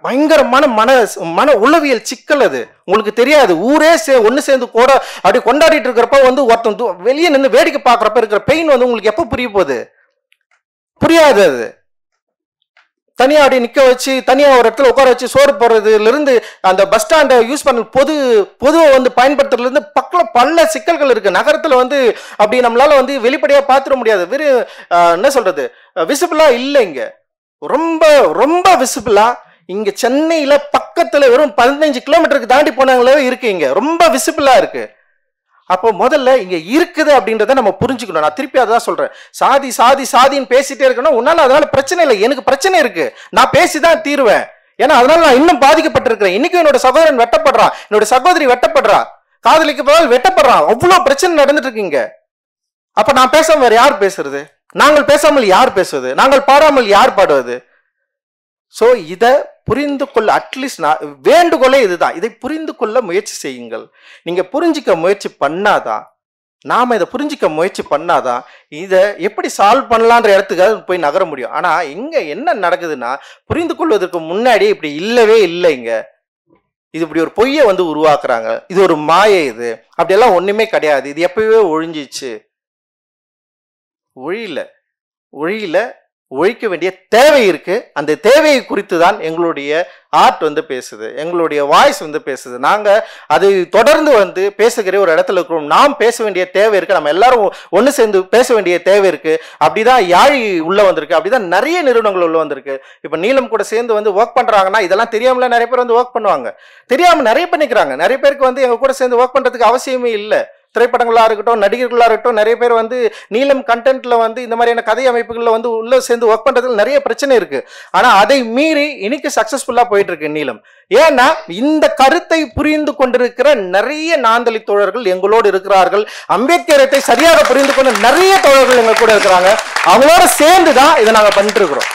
பயங்கரமான மன உளவியல் சிக்கல் அது. உங்களுக்கு தெரியாது. ஊரே ஒன்னு சேர்ந்து கூட அப்படி கொண்டாடிட்டு இருக்கிறப்ப வந்து ஒருத்தன் வெளியே நின்று வேடிக்கை பார்க்கறப்ப இருக்கிற பெயின் வந்து உங்களுக்கு எப்ப புரிய போகுது? புரியாது. அது தனியா அப்படி நிக்க வச்சு தனியா ஒரு இடத்துல உட்கார வச்சு சோறு போடுறதுல இருந்து அந்த பஸ் ஸ்டாண்டை யூஸ் பண்ண பொதுவை வந்து பயன்படுத்துறதுல இருந்து பல சிக்கல்கள் இருக்கு. நகரத்துல வந்து அப்படி நம்மளால வந்து வெளிப்படையா பார்த்துட முடியாது. வெறும் என்ன சொல்றது, விசிபிளா இல்லை. இங்க ரொம்ப ரொம்ப விசிபிளா இங்க சென்னையில பக்கத்துல வெறும் 15 கிலோமீட்டருக்கு தாண்டி போனாங்களே இருக்கு. இங்க ரொம்ப விசிபிளா இருக்கு. அப்போ முதல்ல இங்க இருக்குது அப்படின்றத நம்ம புரிஞ்சுக்கணும். நான் திருப்பி அதான் சொல்றேன். சாதி சாதி சாதின்னு பேசிட்டே இருக்கணும். உன்னால அதனால பிரச்சனை இல்லை, எனக்கு பிரச்சனை இருக்கு, நான் பேசிதான் தீருவேன். ஏன்னா அதனால நான் இன்னும் பாதிக்கப்பட்டிருக்கிறேன். இன்னைக்கும் என்னோட சகோதரன் வெட்டப்படுறான், என்னோட சகோதரி வெட்டப்படுறா, காதலிக்கு வெட்டப்படுறான். அவ்வளவு பிரச்சனை நடந்துட்டு இருக்குங்க. அப்ப நான் பேசாம வேற யார் பேசுறது? நாங்கள் பேசாமல் யார் பேசுவது? நாங்கள் பாடாமல் யார் பாடுவது? சோ இத புரிந்து கொள்ள அட்லீஸ்ட் வேண்டுகோளே இதுதான். இதை புரிந்து கொள்ள முயற்சி செய்யுங்கள். நீங்க புரிஞ்சிக்க முயற்சி பண்ணாதான், நாம இதை புரிஞ்சிக்க முயற்சி பண்ணாதான் இதை எப்படி சால்வ் பண்ணலான்ற இடத்துக்காக போய் நகர முடியும். ஆனா இங்க என்ன நடக்குதுன்னா, புரிந்து கொள்வதற்கு முன்னாடி இப்படி இல்லவே இல்லைங்க. இது இப்படி ஒரு பொய்யை வந்து உருவாக்குறாங்க. இது ஒரு மாயை. இது அப்படியெல்லாம் ஒண்ணுமே கிடையாது. இது எப்பவே ஒழிஞ்சிச்சு. ஒழியில ஒழிக்க வேண்டிய தேவை இருக்கு. அந்த தேவையை குறித்து தான் எங்களுடைய ஆர்ட் வந்து பேசுது, எங்களுடைய வாய்ஸ் வந்து பேசுது. நாங்க அதை தொடர்ந்து வந்து பேசுகிற ஒரு இடத்துல இருக்கிறோம். நாம் பேச வேண்டிய தேவை இருக்கு, நம்ம எல்லாரும் ஒன்று சேர்ந்து பேச வேண்டிய தேவை இருக்கு. அப்படிதான் யாழி உள்ள வந்திருக்கு, அப்படிதான் நிறைய நிறுவனங்கள் உள்ள வந்திருக்கு. இப்ப நீலம் கூட சேர்ந்து வந்து ஒர்க் பண்றாங்கன்னா இதெல்லாம் தெரியாமல நிறைய பேர் வந்து ஒர்க் பண்ணுவாங்க, தெரியாம நிறைய பண்ணிக்கிறாங்க. நிறைய பேருக்கு வந்து எங்க கூட சேர்ந்து ஒர்க் பண்றதுக்கு அவசியமே இல்லை. திரைப்படங்களா இருக்கட்டும், நடிகர்களா இருக்கட்டும், நிறைய பேர் வந்து நீலம் கண்டென்ட்ல வந்து இந்த மாதிரியான கதை அமைப்புகள்ல வந்து உள்ள சேர்ந்து ஒர்க் பண்றதுல நிறைய பிரச்சனை இருக்கு. ஆனா அதை மீறி இன்னைக்கு சக்சஸ்ஃபுல்லா போயிட்டு இருக்கு நீலம். ஏன்னா இந்த கருத்தை புரிந்து கொண்டிருக்கிற நிறைய நாந்தலி தோழர்கள் எங்களோடு இருக்கிறார்கள். அம்பேத்கரத்தை சரியாக புரிந்து கொண்ட நிறைய தோழர்கள் எங்க கூட இருக்கிறாங்க. அவங்களோட சேர்ந்துதான் இதை நாங்க பண்ணிட்டு இருக்கிறோம்.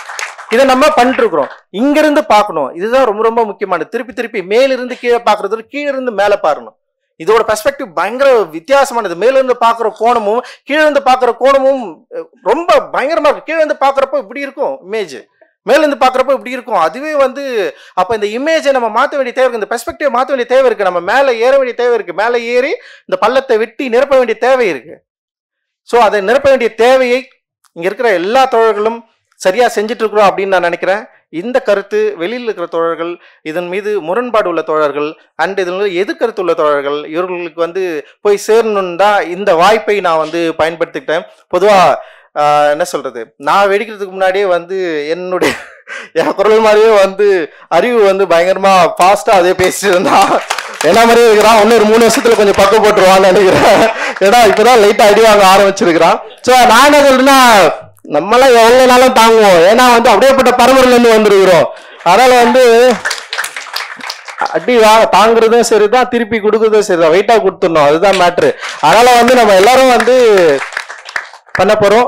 இதை நம்ம பண்ணிட்டு இருக்கிறோம். இங்கிருந்து பார்க்கணும், இதுதான் ரொம்ப ரொம்ப முக்கியமானது. திருப்பி திருப்பி மேலிருந்து கீழே பார்க்கறது, கீழே இருந்து மேலே பாருணும். இதோட பெர்ஸ்பெக்டிவ் பயங்கர வித்தியாசமானது. மேல இருந்து பாக்குற கோணமும் கீழே இருந்து பாக்குற கோணமும் ரொம்ப பயங்கரமா இருக்கு. கீழே இருந்து பாக்குறப்போ இப்படி இருக்கும் இமேஜ், மேல இருந்து பாக்குறப்போ இப்படி இருக்கும். அதுவே வந்து அப்ப இந்த இமேஜை நம்ம மாற்ற வேண்டிய தேவை இருக்கு, இந்த பெர்ஸ்பெக்டிவ் மாற்ற வேண்டிய தேவை இருக்கு. நம்ம மேல ஏற வேண்டிய தேவை இருக்கு, மேல ஏறி இந்த பள்ளத்தை வெட்டி நிரப்ப வேண்டிய தேவை இருக்கு. ஸோ அதை நிரப்ப வேண்டிய தேவையை இங்க இருக்கிற எல்லா தோழர்களும் சரியா செஞ்சுட்டு இருக்கிறோம் அப்படின்னு நான் நினைக்கிறேன். இந்த கருத்து வெளியில் இருக்கிற தோழர்கள், இதன் மீது முரண்பாடு உள்ள தோழர்கள் அண்ட் இதன் எதிர்கருத்து உள்ள தோழர்கள், இவர்களுக்கு வந்து போய் சேரணும்னு தான் இந்த வாய்ப்பை நான் வந்து பயன்படுத்திக்கிட்டேன். பொதுவா என்ன சொல்றது, நான் வெடிக்கிறதுக்கு முன்னாடியே வந்து என்னுடைய என் குரல் மாதிரியே வந்து அறிவு வந்து பயங்கரமா ஃபாஸ்டா அதே பேசிட்டு இருந்தான். என்ன மாதிரியே இருக்கிறான். இன்னொரு 3 வருஷத்துல கொஞ்சம் பக்கம் போட்டுருவான்னு நினைக்கிறேன். ஏன்னா இப்பதான் லைட்டா அடி வாங்க ஆரம்பிச்சிருக்கிறான். ஸோ நான் என்ன சொல்றேன்னா, நம்மளாம் எவ்வளவு நாளும் தாங்குவோம். ஏன்னா வந்து அப்படியேப்பட்ட பரம்பரையில இருந்து வந்துருக்கிறோம். அதனால வந்து அடி தாங்குறதும் சரிதான், திருப்பி கொடுக்கறதும் சரிதான், வெயிட்டா கொடுத்துடணும், அதுதான் மேட்ரு. அதனால வந்து நம்ம எல்லாரும் வந்து பண்ண போறோம்,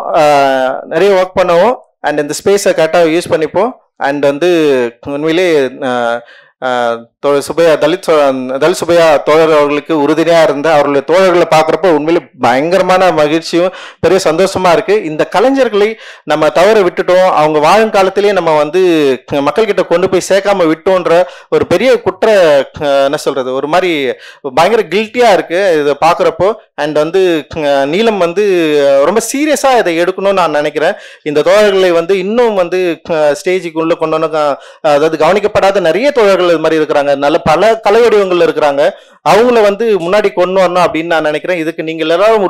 நிறைய ஒர்க் பண்ணுவோம் அண்ட் இந்த ஸ்பேஸை கரெக்டாக யூஸ் பண்ணிப்போம். அண்ட் வந்து உண்மையிலே சுபையா தலித் சுபையா தோழர் அவர்களுக்கு உறுதுணையா இருந்த அவர்களுடைய தோழர்களை பார்க்குறப்போ உண்மையிலே பயங்கரமான மகிழ்ச்சியும் பெரிய சந்தோஷமா இருக்கு. இந்த கலைஞர்களை நம்ம தவற விட்டுட்டோம், அவங்க வாழும் காலத்திலேயே நம்ம வந்து மக்கள்கிட்ட கொண்டு போய் சேர்க்காம விட்டோன்ற ஒரு பெரிய குற்ற என்ன சொல்றது, ஒரு மாதிரி பயங்கர கில்ட்டியா இருக்கு இதை பார்க்குறப்போ. அண்ட் வந்து நீலம் வந்து ரொம்ப சீரியஸா இதை எடுக்கணும்னு நான் நினைக்கிறேன். இந்த தோழர்களை வந்து இன்னும் வந்து ஸ்டேஜுக்கு உள்ள கொண்டு, அதாவது கவனிக்கப்படாத நிறைய தோழர்கள் இது மாதிரி இருக்கிறாங்க, நல்ல பல கலை வடிவங்கள் இருக்கிறாங்க, அவங்கள வந்து முன்னாடி கொண்டு வரணும் அப்படின்னு நான் நினைக்கிறேன். இதுக்கு நீங்க எல்லாரும்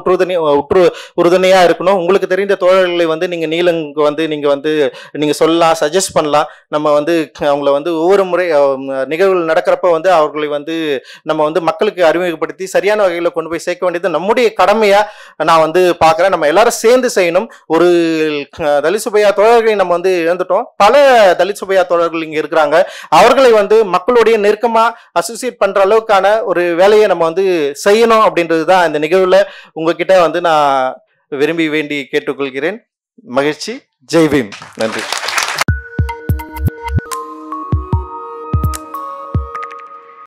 உறுதுணையா இருக்கணும். உங்களுக்கு தெரிந்த தோழர்களை வந்து நீங்க நீலங்க வந்து நீங்க சொல்லலாம், சஜஸ்ட் பண்ணலாம். நம்ம வந்து அவங்கள வந்து ஒவ்வொரு முறை நிகழ்வுகள் நடக்கிறப்ப வந்து அவர்களை வந்து நம்ம வந்து மக்களுக்கு அறிமுகப்படுத்தி சரியான வகையில கொண்டு போய் சேர்க்க வேண்டியது நம்முடைய கடமையா நான் வந்து பாக்குறேன். நம்ம எல்லாரும் சேர்ந்து செய்யணும். ஒரு தலித் சுபையா தோழர்களை நம்ம வந்து இழந்துட்டோம், பல தலித் சுபையா தோழர்கள் இங்க இருக்கிறாங்க. அவர்களை வந்து மக்களுடைய நெருக்கமா அசோசியேட் பண்ற அளவுக்கான ஒரு வேலையை நம்ம வந்து செய்யணும் அப்படின்றதுதான் இந்த நிகழ்வுல உங்ககிட்ட வந்து நான் விரும்பி வேண்டி கேட்டுக்கொள்கிறேன். மகிழ்ச்சி. ஜெய் பீம். நன்றி.